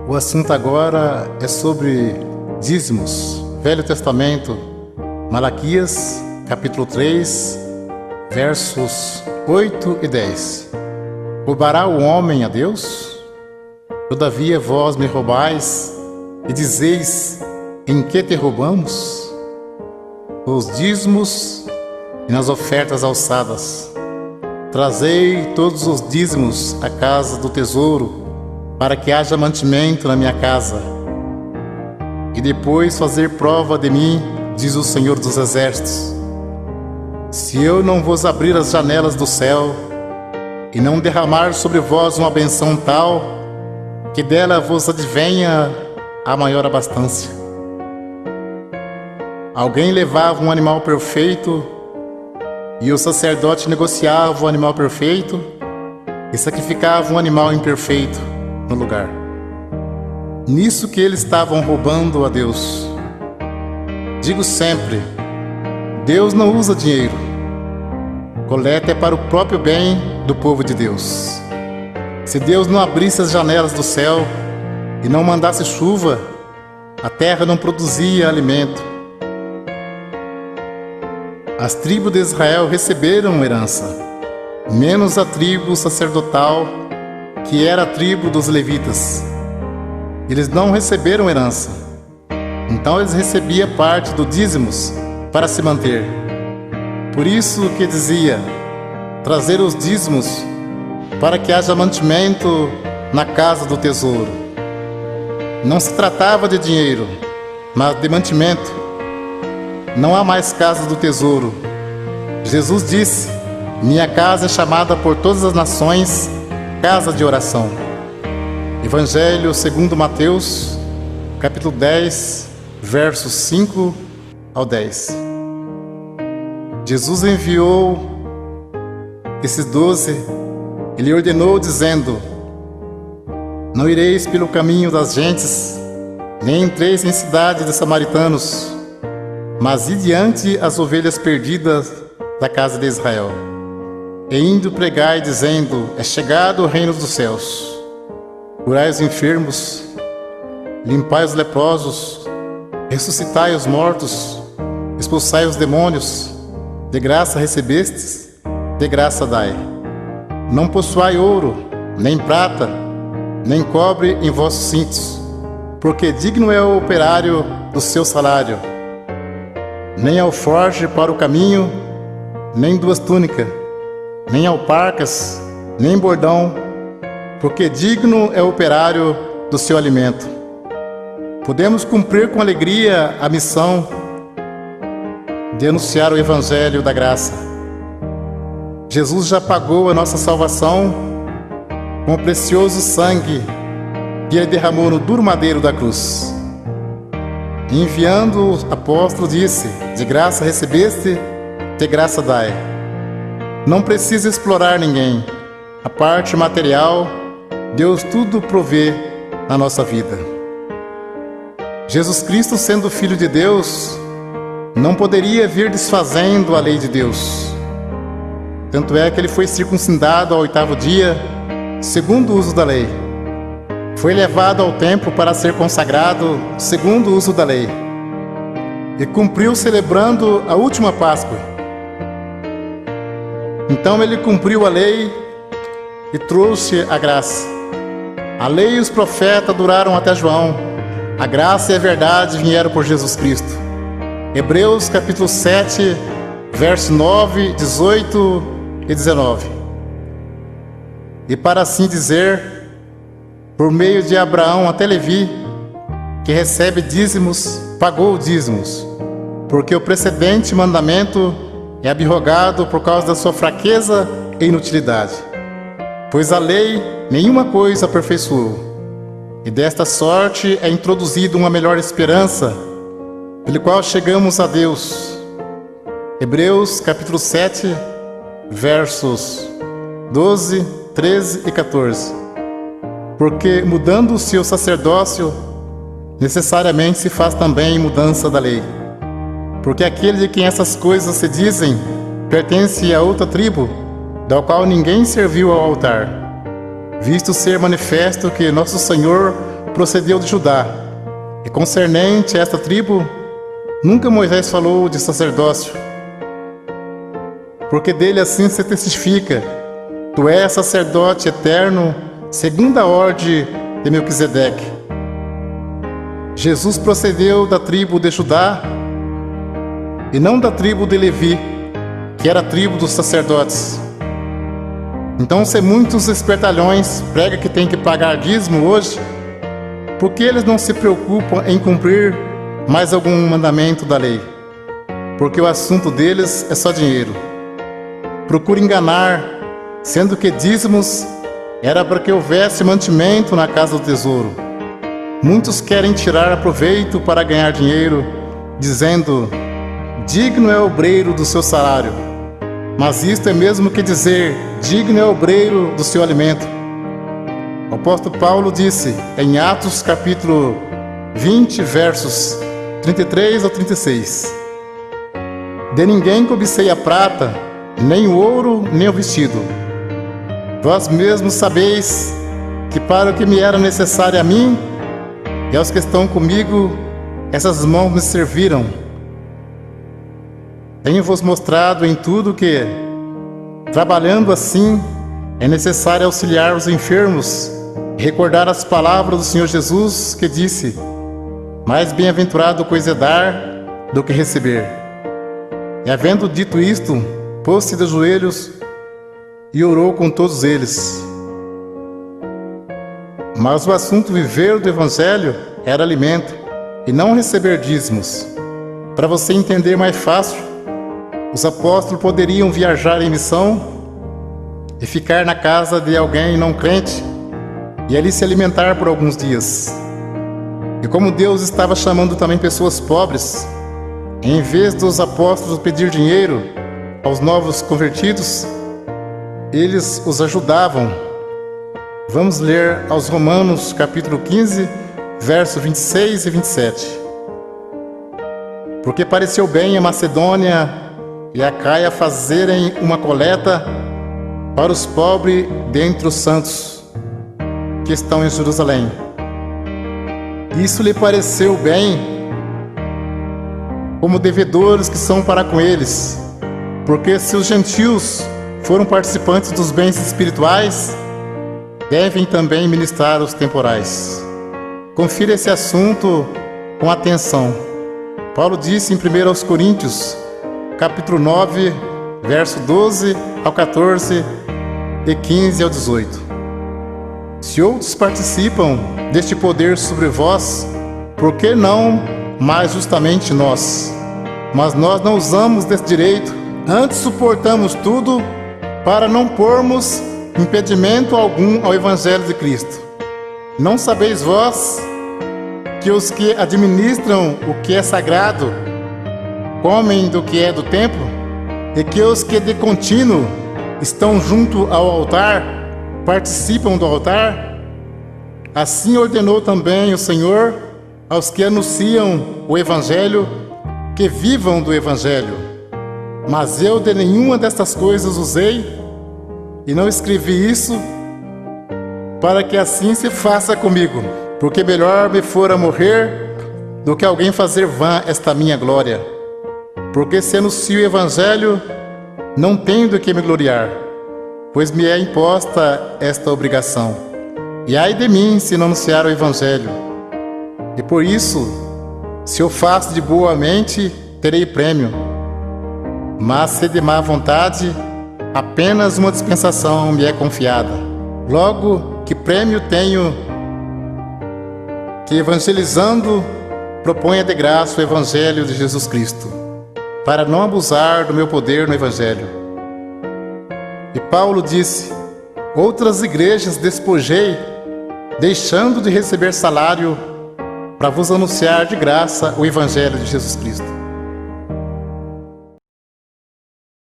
O assunto agora é sobre dízimos. Velho Testamento, Malaquias, capítulo 3, versos 8 e 10. Roubará o homem a Deus? Todavia vós me roubais e dizeis: em que te roubamos? Os dízimos e nas ofertas alçadas. Trazei todos os dízimos à casa do tesouro, para que haja mantimento na minha casa. E depois fazer prova de mim, diz o Senhor dos Exércitos, se eu não vos abrir as janelas do céu e não derramar sobre vós uma benção tal, que dela vos advenha a maior abastança. Alguém levava um animal perfeito, e o sacerdote negociava o animal perfeito e sacrificava um animal imperfeito no lugar. Nisso que eles estavam roubando a Deus. Digo sempre, Deus não usa dinheiro. Coleta é para o próprio bem do povo de Deus. Se Deus não abrisse as janelas do céu e não mandasse chuva, a terra não produzia alimento. As tribos de Israel receberam herança, menos a tribo sacerdotal, que era a tribo dos levitas. Eles não receberam herança, então eles recebiam parte do dízimos para se manter. Por isso que dizia, trazer os dízimos para que haja mantimento na casa do tesouro. Não se tratava de dinheiro, mas de mantimento. Não há mais casa do tesouro. Jesus disse, minha casa é chamada por todas as nações casa de oração. Evangelho segundo Mateus, capítulo 10, versos 5 ao 10. Jesus enviou esses 12, ele ordenou dizendo, não ireis pelo caminho das gentes, nem entreis em cidade de samaritanos, mas ide diante as ovelhas perdidas da casa de Israel. E indo pregai, dizendo, é chegado o reino dos céus. Curai os enfermos, limpai os leprosos, ressuscitai os mortos, expulsai os demônios, de graça recebestes, de graça dai. Não possuai ouro, nem prata, nem cobre em vossos cintos, porque digno é o operário do seu salário. Nem alforje para o caminho, nem duas túnicas, nem alparcas, nem bordão, porque digno é o operário do seu alimento. Podemos cumprir com alegria a missão de anunciar o Evangelho da graça. Jesus já pagou a nossa salvação com o precioso sangue que ele derramou no duro madeiro da cruz. Enviando o apóstolo disse, de graça recebeste, de graça dai. Não precisa explorar ninguém. A parte material, Deus tudo provê na nossa vida. Jesus Cristo, sendo Filho de Deus, não poderia vir desfazendo a lei de Deus. Tanto é que ele foi circuncidado ao 8º dia, segundo o uso da lei. Foi levado ao templo para ser consagrado, segundo o uso da lei. E cumpriu celebrando a última Páscoa. Então ele cumpriu a lei e trouxe a graça. A lei e os profetas duraram até João. A graça e a verdade vieram por Jesus Cristo. Hebreus capítulo 7, verso 9, 18 e 19. E para assim dizer, por meio de Abraão até Levi, que recebe dízimos, pagou dízimos, porque o precedente mandamento é abrogado por causa da sua fraqueza e inutilidade. Pois a lei nenhuma coisa aperfeiçoou, e desta sorte é introduzida uma melhor esperança, pelo qual chegamos a Deus. Hebreus capítulo 7, versos 12, 13 e 14. Porque mudando-se o sacerdócio, necessariamente se faz também mudança da lei. Porque aquele de quem essas coisas se dizem pertence a outra tribo, da qual ninguém serviu ao altar, visto ser manifesto que nosso Senhor procedeu de Judá, e concernente a esta tribo, nunca Moisés falou de sacerdócio, porque dele assim se testifica: tu és sacerdote eterno, segundo a ordem de Melquisedeque. Jesus procedeu da tribo de Judá e não da tribo de Levi, que era a tribo dos sacerdotes. Então, se muitos espertalhões pregam que tem que pagar dízimo hoje, por que eles não se preocupam em cumprir mais algum mandamento da lei? Porque o assunto deles é só dinheiro. Procura enganar, sendo que dízimos era para que houvesse mantimento na casa do tesouro. Muitos querem tirar proveito para ganhar dinheiro, dizendo: digno é o obreiro do seu salário. Mas isto é mesmo que dizer: digno é o obreiro do seu alimento. O apóstolo Paulo disse em Atos capítulo 20, versos 33 ao 36: de ninguém cobicei a prata, nem o ouro, nem o vestido. Vós mesmos sabeis que para o que me era necessário a mim e aos que estão comigo, essas mãos me serviram. Tenho-vos mostrado em tudo que, trabalhando assim, é necessário auxiliar os enfermos e recordar as palavras do Senhor Jesus, que disse: mais bem-aventurado coisa é dar do que receber. E havendo dito isto, pôs-se de joelhos e orou com todos eles. Mas o assunto viver do Evangelho era alimento, e não receber dízimos. Para você entender mais fácil, os apóstolos poderiam viajar em missão e ficar na casa de alguém não crente e ali se alimentar por alguns dias. E como Deus estava chamando também pessoas pobres, em vez dos apóstolos pedir dinheiro aos novos convertidos, eles os ajudavam. Vamos ler aos Romanos capítulo 15, versos 26 e 27. Porque pareceu bem a Macedônia e a Caia fazerem uma coleta para os pobres dentre os santos que estão em Jerusalém. Isso lhe pareceu bem, como devedores que são para com eles, porque se os gentios foram participantes dos bens espirituais, devem também ministrar os temporais. Confira esse assunto com atenção. Paulo disse em 1 Coríntios, capítulo 9, verso 12 ao 14 e 15 ao 18. Se outros participam deste poder sobre vós, por que não mais justamente nós? Mas nós não usamos desse direito, antes suportamos tudo para não pormos impedimento algum ao Evangelho de Cristo. Não sabeis vós que os que administram o que é sagrado comem do que é do templo, e que os que de contínuo estão junto ao altar participam do altar? Assim ordenou também o Senhor aos que anunciam o Evangelho que vivam do Evangelho. Mas eu de nenhuma destas coisas usei, e não escrevi isso para que assim se faça comigo, porque melhor me fora morrer do que alguém fazer vã esta minha glória. Porque se anuncio o Evangelho, não tenho do que me gloriar, pois me é imposta esta obrigação. E ai de mim se não anunciar o Evangelho. E por isso, se eu faço de boa mente, terei prêmio. Mas se de má vontade, apenas uma dispensação me é confiada. Logo, que prêmio tenho que, evangelizando, proponha de graça o Evangelho de Jesus Cristo, para não abusar do meu poder no Evangelho. E Paulo disse: outras igrejas despojei, deixando de receber salário, para vos anunciar de graça o Evangelho de Jesus Cristo.